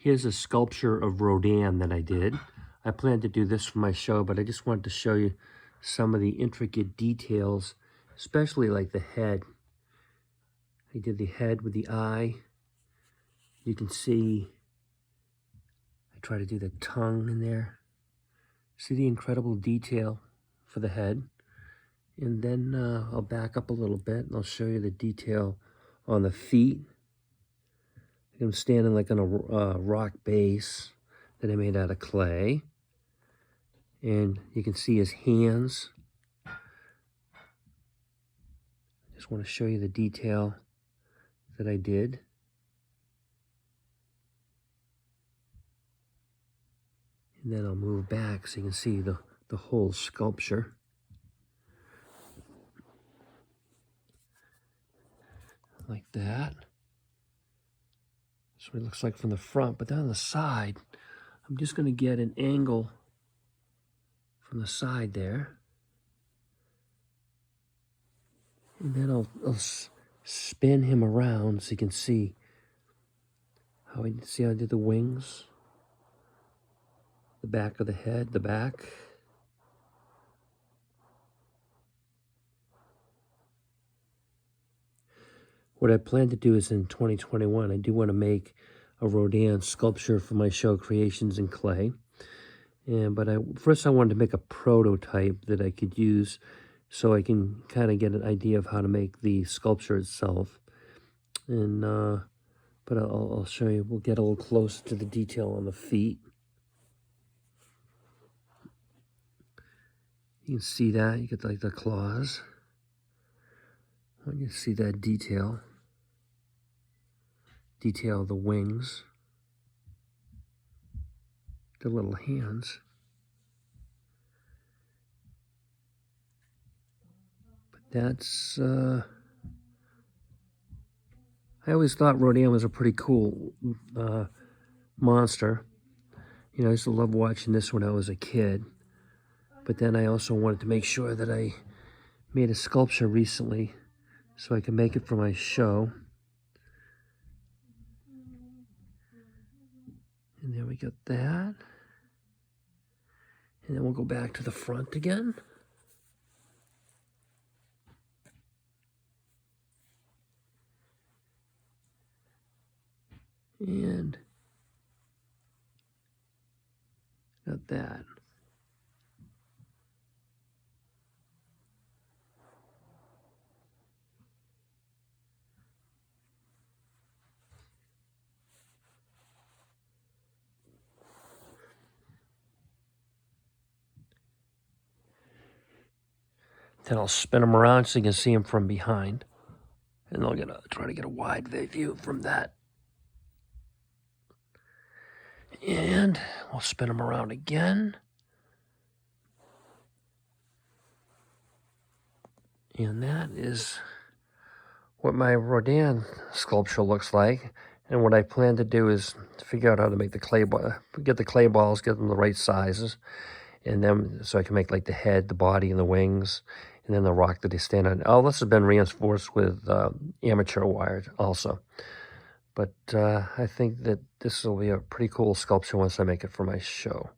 Here's a sculpture of Rodan that I did. I planned to do this for my show, but I just wanted to show you some of the intricate details, especially like the head. I did the head with the eye. You can see, I try to do the tongue in there. See the incredible detail for the head. And then I'll back up a little bit and I'll show you the detail on the feet. I'm standing like on a rock base that I made out of clay. And you can see his hands. I just want to show you the detail that I did. And then I'll move back so you can see the whole sculpture. Like that. That's what it looks like from the front, but down the side, I'm just going to get an angle from the side there. And then I'll spin him around so you can see how I did the wings, the back of the head, the back. What I plan to do is in 2021, I do want to make a Rodan sculpture for my show Creations in Clay. But first I wanted to make a prototype that I could use so I can kind of get an idea of how to make the sculpture itself. And but I'll show you, we'll get a little closer to the detail on the feet. You can see that, you get like the claws. You see that detail of the wings, the little hands. But that's, I always thought Rodan was a pretty cool monster. You know, I used to love watching this when I was a kid. But then I also wanted to make sure that I made a sculpture recently so I can make it for my show. And there we got that. And then we'll go back to the front again. And got that. Then I'll spin them around so you can see them from behind. And I'll try to get a wide view from that. And we'll spin them around again. And that is what my Rodan sculpture looks like. And what I plan to do is figure out how to make the clay ball, get the clay balls, get them the right sizes. And then, so I can make like the head, the body, and the wings. And then the rock that they stand on. All this has been reinforced with amateur wire also. But I think that this will be a pretty cool sculpture once I make it for my show.